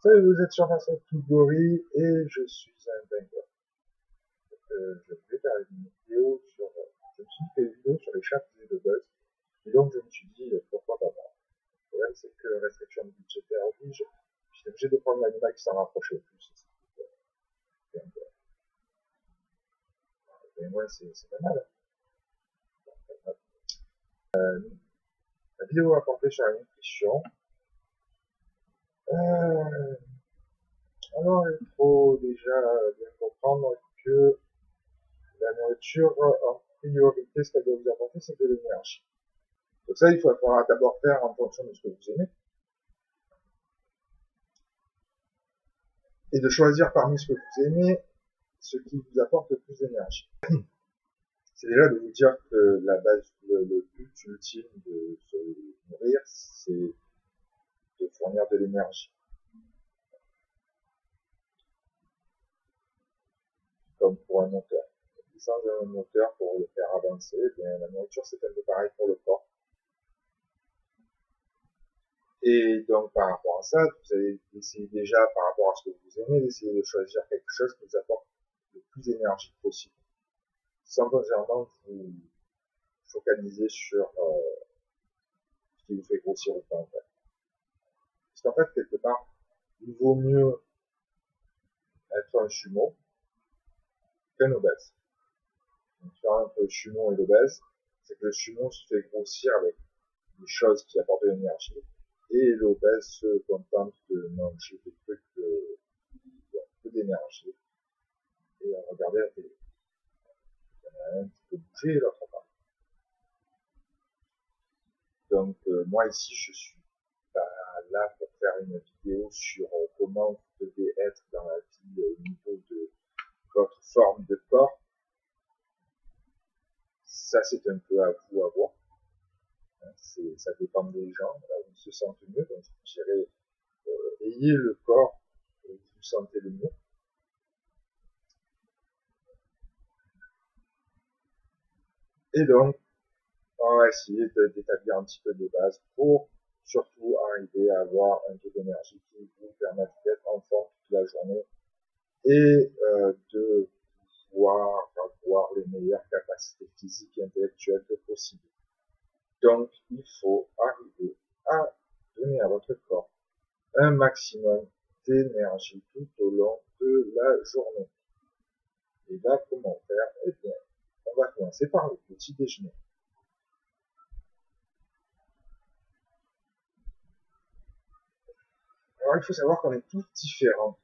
Salut, vous êtes sur Vincent Tougori et je suis un dingue. Je voulais faire une vidéo sur, je me suis fait une vidéo sur les chats et le buzz. Et donc je me suis dit, pourquoi pas moi. Le problème c'est que restriction budgétaire oblige, j'étais obligé de prendre l'animal qui s'en rapprochait le plus. Mais moi c'est pas mal. La vidéo va porter sur la nutrition. Alors il faut déjà bien comprendre que la nourriture en priorité, ce qu'elle doit vous apporter, c'est de l'énergie. Donc ça, il faudra d'abord faire en fonction de ce que vous aimez. Et de choisir parmi ce que vous aimez, ce qui vous apporte le plus d'énergie. C'est déjà de vous dire que la base, le but ultime de se nourrir, c'est de fournir de l'énergie. Comme pour un moteur. Et sans un moteur pour le faire avancer, eh bien, la nourriture c'est un peu pareil pour le corps. Et donc, par rapport à ça, vous allez essayer déjà, par rapport à ce que vous aimez, d'essayer de choisir quelque chose qui vous apporte le plus d'énergie possible. Sans nécessairement vous focaliser sur ce qui vous fait grossir ou pas, en fait. Parce qu'en fait, quelque part, il vaut mieux être un chumeau qu'un obèse. La différence entre le chumeau et l'obèse, c'est que le chumeau se fait grossir avec des choses qui apportent de l'énergie, et l'obèse se contente de manger des trucs qui ont peu d'énergie et à regarder la télé. Il y en a un qui peut bouger, l'autre pas. Donc moi ici je suis pas là pour faire une vidéo sur comment vous devez être dans la vie au niveau de votre forme de corps. Ça c'est un peu à vous à voir. Ça dépend des gens, là où ils se sentent mieux. Donc je dirais ayez le corps où vous vous sentez le mieux. Et donc on va essayer d'établir un petit peu des bases pour surtout arriver à avoir un taux d'énergie qui vous permette d'être en forme toute la journée et de pouvoir avoir les meilleures capacités physiques et intellectuelles que possible. Donc, il faut arriver à donner à votre corps un maximum d'énergie tout au long de la journée. Et là, comment faire? Eh bien, on va commencer par le petit déjeuner. Alors, il faut savoir qu'on est tous différents.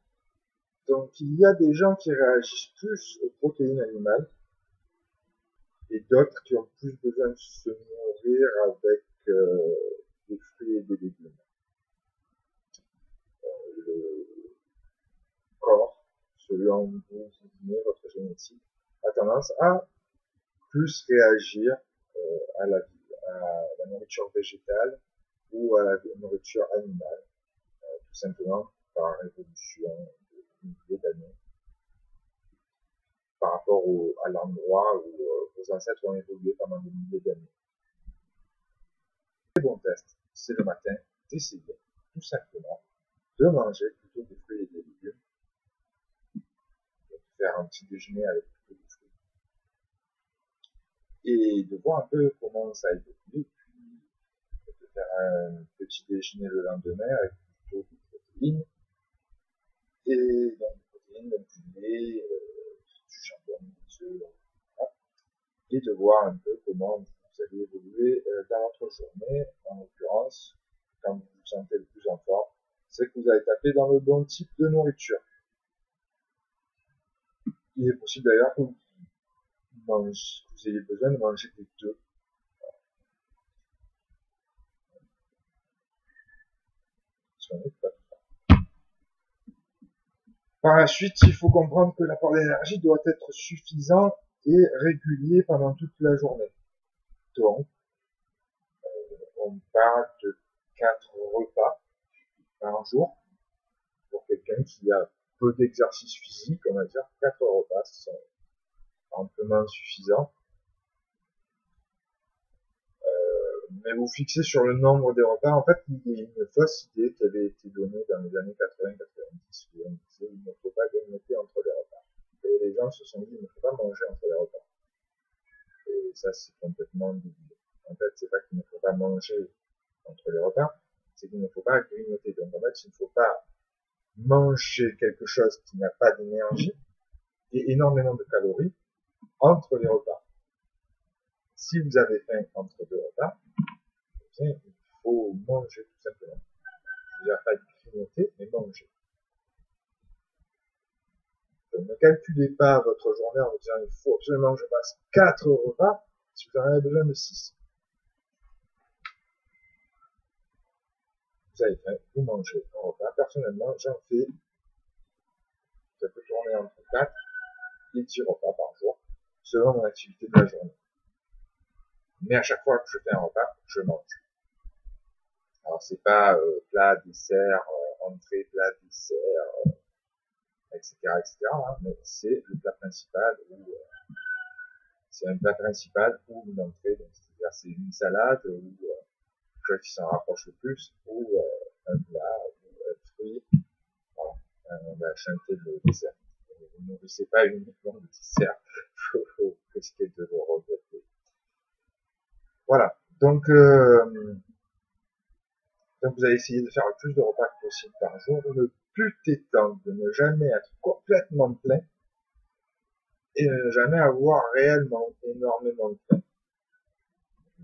Donc, il y a des gens qui réagissent plus aux protéines animales et d'autres qui ont plus besoin de se nourrir avec des fruits et des légumes. Le corps, selon où vous venez, votre génétique, a tendance à plus réagir à la nourriture végétale ou à la nourriture animale, tout simplement par évolution de milliers d'années, par rapport à l'endroit où vos ancêtres ont évolué pendant des milliers d'années. Le bon test, c'est le matin d'essayer tout simplement de manger plutôt des fruits et des légumes, de faire un petit déjeuner avec plutôt des fruits, et de voir un peu comment ça évolue, puis de faire un petit déjeuner le lendemain avec plutôt des protéines, et donc des protéines, du lait, du jambon, des œufs, voilà. Et de voir un peu comment vous allez évoluer dans votre journée. En l'occurrence, quand vous vous sentez le plus en forme, c'est que vous avez tapé dans le bon type de nourriture. Il est possible d'ailleurs que vous ayez besoin de manger des deux. Par la suite, il faut comprendre que l'apport d'énergie doit être suffisant et régulier pendant toute la journée. Donc, on parle de 4 repas par jour. Pour quelqu'un qui a peu d'exercice physique, on va dire 4 repas sont amplement suffisants. Mais vous fixez sur le nombre des repas. En fait, il y a une fausse idée qui avait été donnée dans les années 80-90 10. On disait il ne faut pas grignoter entre les repas. Et les gens se sont dit il ne faut pas manger entre les repas. Et ça, c'est complètement débile. En fait, c'est pas qu'il ne faut pas manger entre les repas, c'est qu'il ne faut pas grignoter. Donc, en fait, il ne faut pas manger quelque chose qui n'a pas d'énergie et énormément de calories entre les repas. Si vous avez faim entre deux repas, eh bien, il faut manger tout simplement. Je veux dire, pas grignoter, mais manger. Donc, ne calculez pas votre journée en vous disant il faut absolument que je fasse 4 repas si vous en avez besoin de 6. Vous avez faim, vous mangez un repas. Personnellement, j'en fais, ça peut tourner entre 4 et 10 repas par jour, selon mon activité de la journée. Mais à chaque fois que je fais un repas, je mange. Alors c'est pas plat, dessert, entrée, plat, dessert, etc., etc. Hein, mais c'est le plat principal ou c'est un plat principal ou une entrée. Donc c'est-à-dire c'est une salade ou quelque chose qui s'en rapproche le plus ou un plat ou un fruit. Voilà. On va chanter le dessert. Ne nourrissez pas uniquement le dessert. Faut risquer de le regretter. Voilà. Donc vous allez essayer de faire le plus de repas que possible par jour. Le but étant de ne jamais être complètement plein et de ne jamais avoir réellement énormément de faim.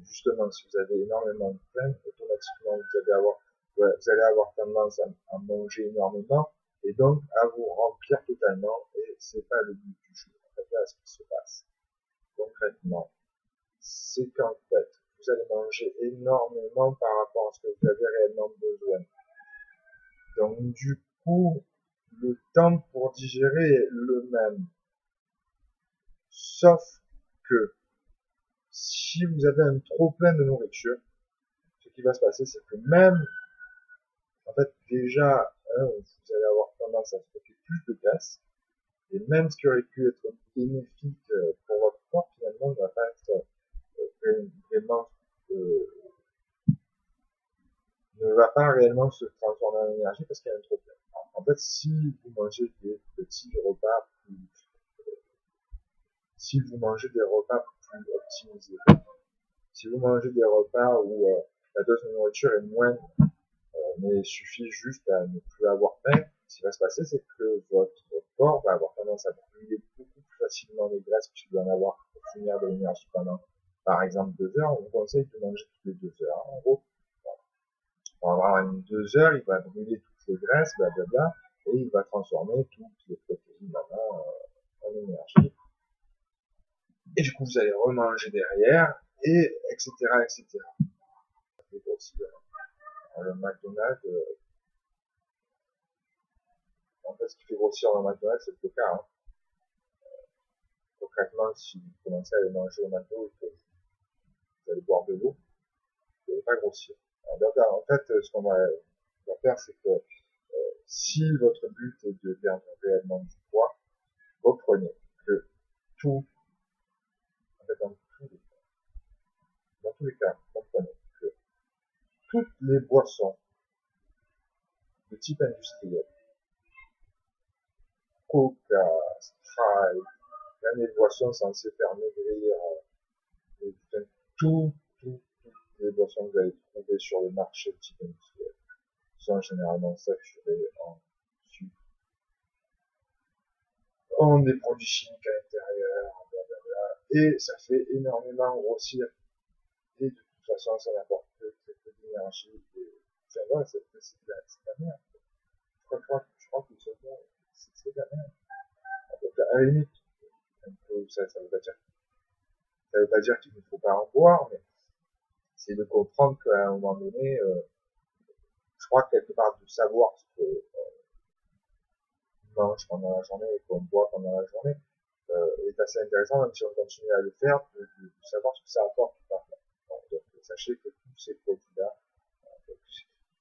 Justement, si vous avez énormément de faim, automatiquement vous allez avoir tendance à manger énormément et donc à vous remplir totalement et c'est pas le but du jeu. En fait, là, ce qui se passe concrètement, c'est qu'en fait, vous allez manger énormément par rapport à ce que vous avez réellement besoin. Donc, du coup, le temps pour digérer est le même. Sauf que, si vous avez un trop plein de nourriture, ce qui va se passer, c'est que même, en fait, déjà, vous allez avoir tendance à stocker plus de graisse, et même ce qui aurait pu être bénéfique pour votre corps, finalement, ne va pas être vraiment ne va pas réellement se transformer en énergie parce qu'il y a un trop plein. En fait, si vous mangez des petits repas si vous mangez des repas plus optimisés, si vous mangez des repas où la dose de nourriture est moindre, mais il suffit juste à ne plus avoir faim, ce qui va se passer, c'est que votre corps va avoir tendance à brûler beaucoup plus facilement les graisses puisqu'il va en avoir pour finir de l'énergie pendant, par exemple, 2 heures. On vous conseille de manger toutes les 2 heures. En gros, pendant 2 heures, il va brûler toutes les graisses, blablabla, et il va transformer toutes les protéines maintenant en énergie. Et du coup, vous allez remanger derrière, et etc., etc. Ça fait grossir. Le McDonald's, en fait, ce qui fait grossir le McDonald's, c'est le coca. Hein. Concrètement, si vous commencez à aller manger au McDo et que vous allez boire de l'eau, vous n'allez pas grossir. Alors, en fait, ce qu'on va faire, c'est que si votre but est de perdre réellement du poids, reprenez que tout, en fait, dans tous les cas, comprenez que toutes les boissons de type industriel, Coca, Sprite, même les boissons censées faire maigrir, toutes les boissons que vous allez trouver sur le marché de type industriel sont généralement saturées en sucre, ont des produits chimiques à l'intérieur, blablabla, et ça fait énormément grossir. Et de toute façon, ça n'apporte que très peu d'énergie. Et ça va, c'est de la merde. Je crois que c'est de la merde. Donc, à la limite, ça veut pas dire qu'il ne faut pas en boire, mais c'est de comprendre qu'à un moment donné, je crois que quelque part de savoir ce qu'on mange pendant la journée et qu'on boit pendant la journée est assez intéressant, même si on continue à le faire, de savoir ce que ça apporte ou pas. Donc, sachez que tous ces produits-là,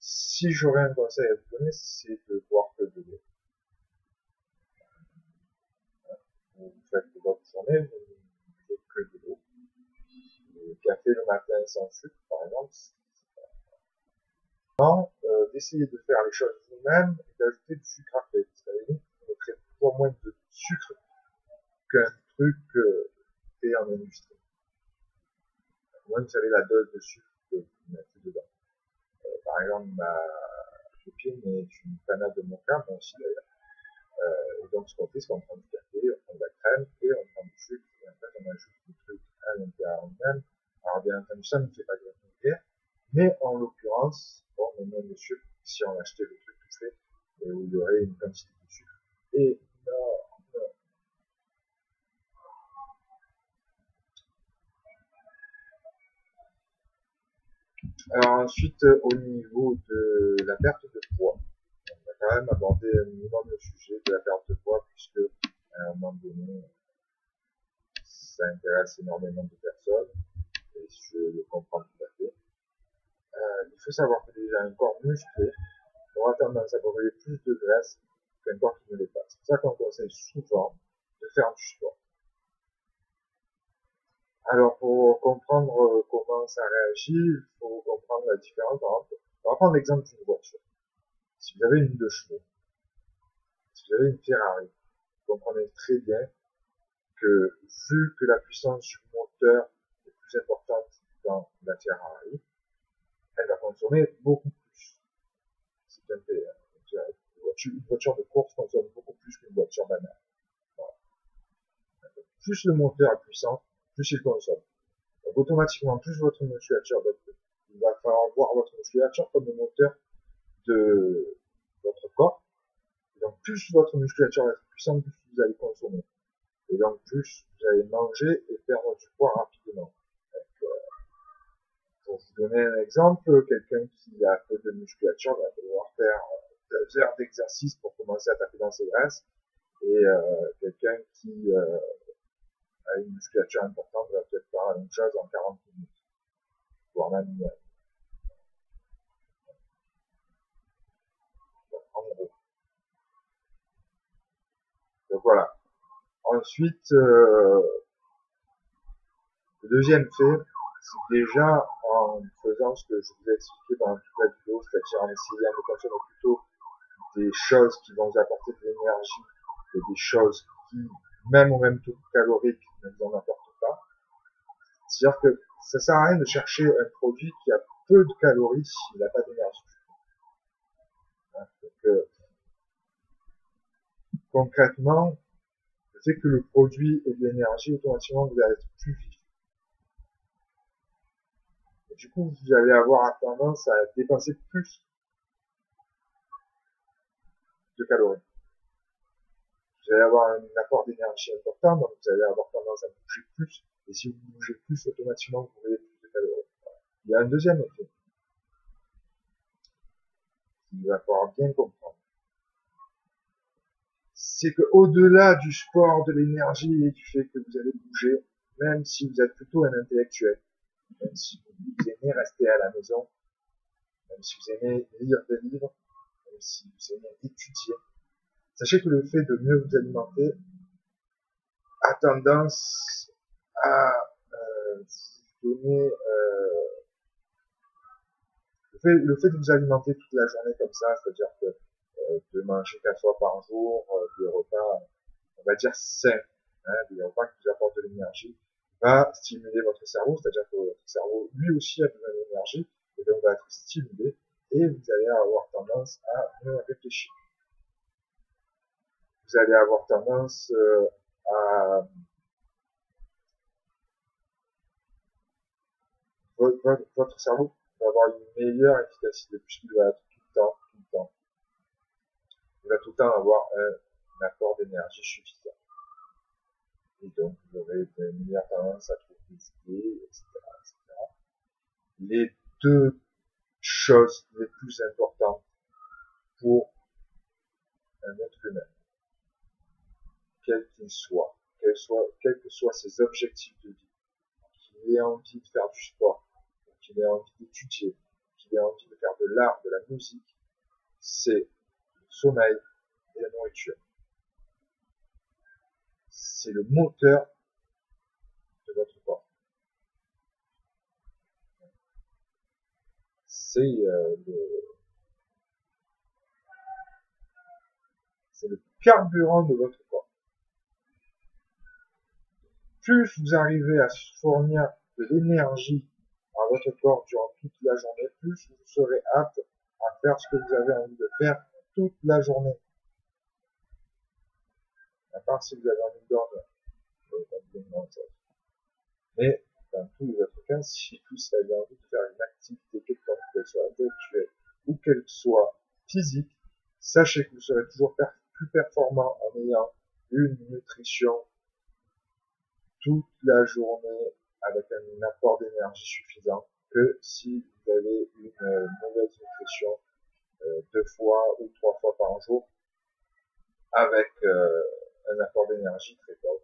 si j'aurais un conseil à vous donner, c'est de boire que de l'eau. Vous faites votre journée, vous ne buvez que de l'eau. Le café le matin sans sucre, par exemple, d'essayer de faire les choses vous-même et d'ajouter du sucre après. Parce qu'à la limite, vous mettrez toujours moins de sucre qu'un truc fait en industrie. Moi, vous savez la dose de sucre que vous mettez dedans. Par exemple, ma copine est une fanade de mocha, moi aussi d'ailleurs. Et donc, ce qu'on fait, c'est qu'on prend du café, on prend de la crème, et on prend du sucre, et en fait, on ajoute des trucs à l'intérieur même. Alors, bien entendu, ça ne fait pas gagner, mais en l'occurrence, bon, on met moins de sucre si on achetait le truc tout fait, et où il y aurait une quantité de sucre énorme. Alors ensuite, au niveau de la perte de poids, on a quand même abordé un minimum le sujet de la perte de poids, puisque à un moment donné, ça intéresse énormément de personnes, et je le comprends tout à fait. Il faut savoir que déjà un corps musclé aura tendance à brûler plus de graisse qu'un corps qui ne l'est pas. C'est pour ça qu'on conseille souvent de faire du sport. Alors pour comprendre comment ça réagit, il faut comprendre la différence. Par exemple, on va prendre l'exemple d'une voiture. Si vous avez une 2 chevaux, si vous avez une Ferrari, vous comprenez très bien que vu que la puissance du moteur est plus importante dans la Ferrari, elle va consommer beaucoup plus. C'est bien fait. Une voiture de course consomme beaucoup plus qu'une voiture banale. Voilà. Plus le moteur est puissant, plus il consomme. Donc automatiquement, plus votre musculature, il va falloir voir votre musculature comme le moteur de votre corps. Et donc plus votre musculature va être puissante, plus vous allez consommer. Et donc plus vous allez manger et perdre du poids rapidement. Donc, pour vous donner un exemple, quelqu'un qui a peu de musculature va devoir faire 2 heures d'exercice pour commencer à taper dans ses graisses. Et quelqu'un qui a une musculature importante va peut-être faire la même chose en 40 minutes, voire même en gros. Donc voilà. Ensuite, le deuxième fait, c'est déjà en faisant ce que je vous ai expliqué pendant toute la vidéo, c'est-à-dire en essayant de consommer plutôt des choses qui vont vous apporter de l'énergie que des choses qui, même au même taux calorique, ne vous en apportent pas. C'est-à-dire que ça sert à rien de chercher un produit qui a peu de calories s'il n'a pas d'énergie. Donc, concrètement, le fait que le produit ait de l'énergie, automatiquement, vous allez être plus vif. Et du coup, vous allez avoir tendance à dépenser plus de calories. Vous allez avoir un apport d'énergie important, donc vous allez avoir tendance à bouger plus. Et si vous bougez plus, automatiquement, vous brûlez plus de calories. Il y a un deuxième effet qu'il va falloir bien comprendre. C'est que au-delà du sport, de l'énergie et du fait que vous allez bouger, même si vous êtes plutôt un intellectuel, même si vous aimez rester à la maison, même si vous aimez lire des livres, même si vous aimez étudier, sachez que le fait de mieux vous alimenter a tendance à vous donner le fait de vous alimenter toute la journée comme ça, c'est-à-dire que de manger 4 fois par jour, des repas, on va dire sains, hein, des repas qui vous apportent de l'énergie, va stimuler votre cerveau, c'est-à-dire que votre cerveau lui aussi a besoin d'énergie, et donc va être stimulé, et vous allez avoir tendance à mieux réfléchir. Vous allez avoir tendance à votre cerveau va avoir une meilleure efficacité puisqu'il va être tout le temps. Il va tout le temps avoir un apport d'énergie suffisant. Et donc, vous aurez une meilleure tendance à trouver des idées, etc., etc. Les deux choses les plus importantes pour un être humain, quel qu'il soit, quels que soient ses objectifs de vie, qu'il ait envie de faire du sport, qu'il ait envie d'étudier, qu'il ait envie de faire de l'art, de la musique, c'est le sommeil et la nourriture. C'est le moteur de votre corps. C'est c'est le carburant de votre corps. Plus vous arrivez à fournir de l'énergie à votre corps durant toute la journée, plus vous serez apte à faire ce que vous avez envie de faire toute la journée. À part si vous avez envie de dormir. Mais dans tous les autres cas, si vous avez envie de faire une activité quelconque, qu'elle soit intellectuelle ou qu'elle soit physique, sachez que vous serez toujours plus performant en ayant une nutrition toute la journée avec un apport d'énergie suffisant que si vous avez une mauvaise nutrition 2 fois ou 3 fois par jour avec un apport d'énergie très pauvre.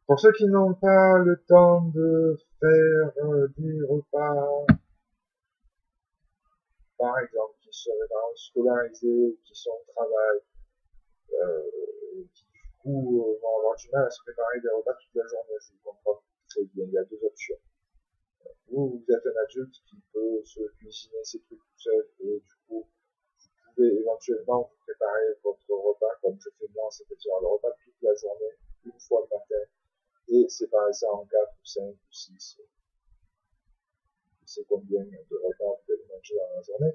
Pour ceux qui n'ont pas le temps de faire des repas, par exemple, qui seraient par exemple scolarisés ou qui sont au travail, qui du coup vont avoir du mal à se préparer des repas toute la journée, je comprends très bien. Il y a deux options. Vous êtes un adulte qui peut se cuisiner ses trucs tout seul et du coup, vous pouvez éventuellement vous préparer votre repas comme je fais moi, c'est-à-dire le repas toute la journée, une fois le matin, et séparer ça en 4 ou 5 ou 6. C'est combien de repas vous allez manger dans la journée,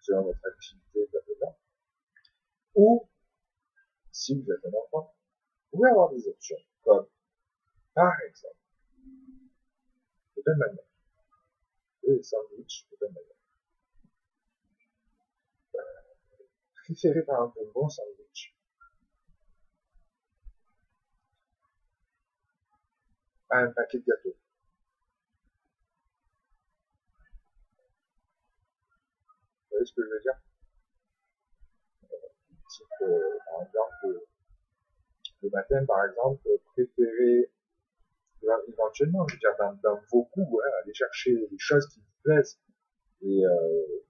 selon votre activité, blablabla. Ou, si vous êtes un enfant, vous pouvez avoir des options, comme, par exemple, le pain manière, les sandwichs, le pain manière. Préférez par exemple un bon sandwich à un paquet de gâteaux. Vous voyez ce que je veux dire? Par exemple, le matin, par exemple, préférez éventuellement, je veux dire, dans vos goûts, hein, aller chercher des choses qui vous plaisent. Et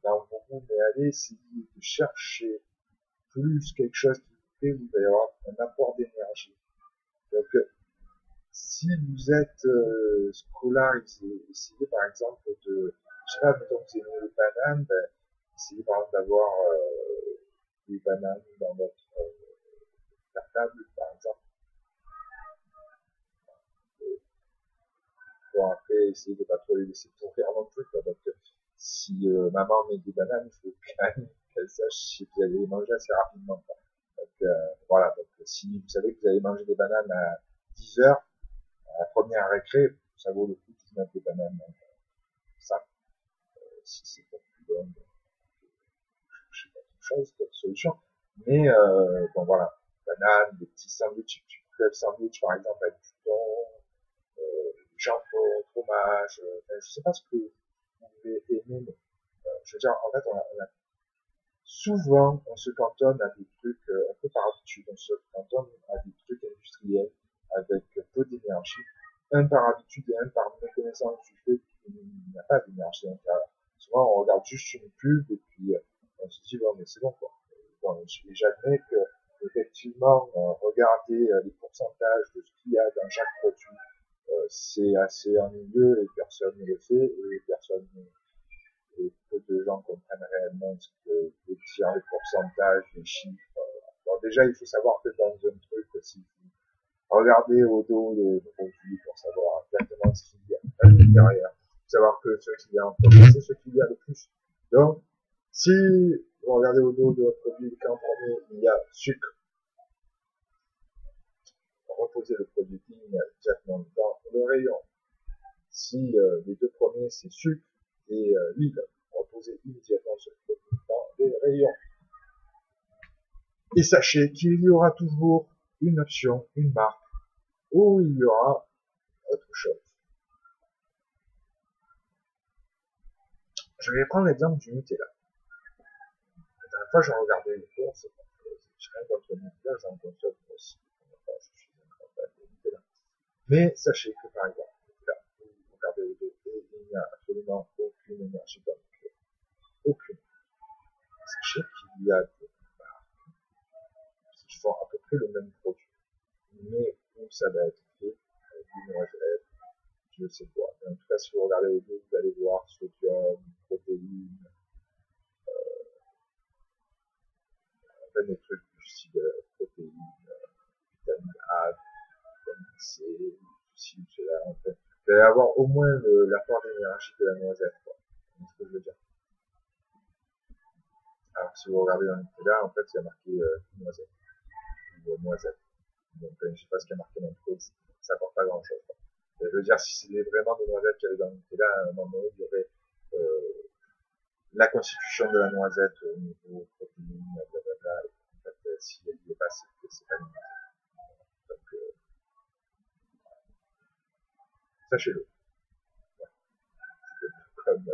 dans vos goûts, mais allez essayer de chercher plus quelque chose qui vous plaît, vous allez avoir un apport d'énergie. Donc, si vous êtes scolarisé, essayez par exemple de, je sais pas, mettons que vous aimez les bananes, ben, essayez par exemple d'avoir des bananes dans votre cartable, par exemple. Bon, après, essayez de pas trop les laisser pourrir non plus, quoi. Donc, si maman met des bananes, il faut quand même qu'elle sache si vous allez les manger assez rapidement, quoi. Donc, voilà. Donc, si vous savez que vous allez manger des bananes à 10 heures, à la première récré, ça vaut le coup de vous mettre des bananes ça. Si c'est pas plus bon, je sais pas autre chose, d'autres solutions. Mais, bon, voilà. Bananes, des petits sandwichs, du club sandwich, par exemple, avec du thon, jambon, fromage, je sais pas ce que vous pouvez aimer, mais je veux dire, en fait, souvent, on se cantonne à des trucs, un peu par habitude, on se cantonne à des trucs industriels, avec peu d'énergie, un par habitude et un par méconnaissance du fait qu'il n'y a pas d'énergie. Donc, souvent, on regarde juste une pub, et puis, on se dit, bon, mais c'est bon, quoi. Bon, j'admets que, effectivement, regarder les pourcentages de ce qu'il y a dans chaque produit, c'est assez ennuyeux et personne ne le fait et personne et peu de gens comprennent réellement ce que veut dire les pourcentages, les chiffres. Alors déjà, il faut savoir que dans un truc, si vous regardez au dos les produits pour savoir exactement ce qu'il y a à l'intérieur, savoir que ce qu'il y a en premier, c'est ce qu'il y a de plus. Donc, si vous regardez au dos de votre produit, qu'en premier, il y a sucre, reposez le produit immédiatement dans le rayon. Si les deux premiers, c'est sucre et huile, reposez immédiatement ce produit dans les rayons. Et sachez qu'il y aura toujours une option, une marque, où il y aura autre chose. Je vais prendre l'exemple du Nutella. La dernière fois, j'ai regardé les courses, je rien contre le Nutella, j'en consomme aussi. Je suis un grand fan de Nutella. Mais sachez que par exemple, Nutella, vous regardez le dos et il n'y a absolument aucune énergie dans le Nutella. Aucune. Sachez qu'il y a allez avoir au moins l'apport d'énergie de la noisette, quoi. C'est ce que je veux dire. Alors, si vous regardez dans le Nutella, en fait, il y a marqué noisette, ou noisette. Donc, je sais pas ce qu'il y a marqué dans le truc, ça apporte pas grand chose, quoi. Et je veux dire, si c'était vraiment des noisettes qu'il y avait dans le Nutella, à un moment donné, il y aurait, la constitution de la noisette au niveau protéines, blablabla. En fait, s'il n'y a pas, c'est pas une noisette. Donc, sachez-le. Comme,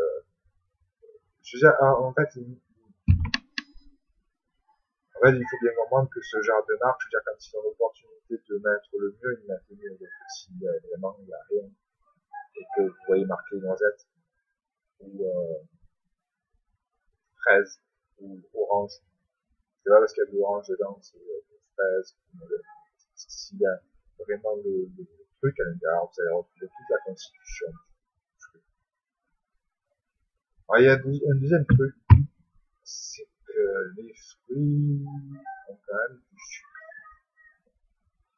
je veux dire, en fait, il faut bien comprendre que ce genre de marque, je veux dire, quand ils ont l'opportunité de mettre le mieux, ils mettent le mieux. Donc, si vraiment il n'y a rien, et que vous voyez marqué noisette, ou fraise, ou orange, c'est pas parce qu'il y a de l'orange dedans, c'est fraise, s'il y a vraiment le truc à l'intérieur, vous allez retrouver toute la constitution. Alors, il y a un deuxième truc, c'est que les fruits ont quand même du sucre.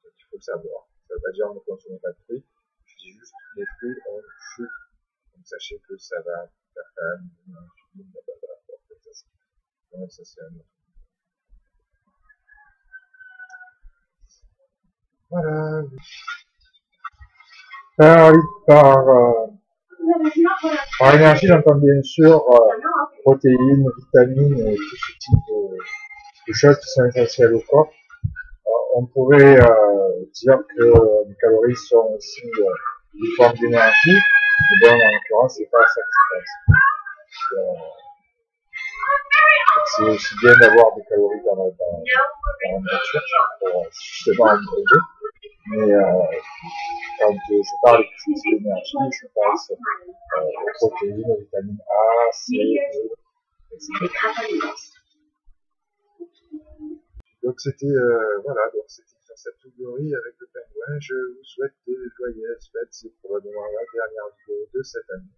Il faut le savoir. Ça veut pas dire ne consommez pas de fruits. Je dis juste que les fruits ont du sucre. Donc sachez que ça va faire quand même une insuline, donc ça c'est un autre. Voilà. Par énergie, j'entends bien sûr protéines, vitamines et tout ce type de choses qui sont essentielles au corps. On pourrait dire que les calories sont aussi une forme d'énergie, mais bon, en l'occurrence, c'est pas ça que ça passe. C'est aussi bien d'avoir des calories dans la nature pour justement améliorer. Mais quand je parle d'énergie, je pense aux protéines, aux vitamines A, C, E, etc. Donc c'était voilà, donc c'était sur cette théorie avec le pingouin. Je vous souhaite des joyeuses fêtes. C'est probablement la dernière vidéo de cette année.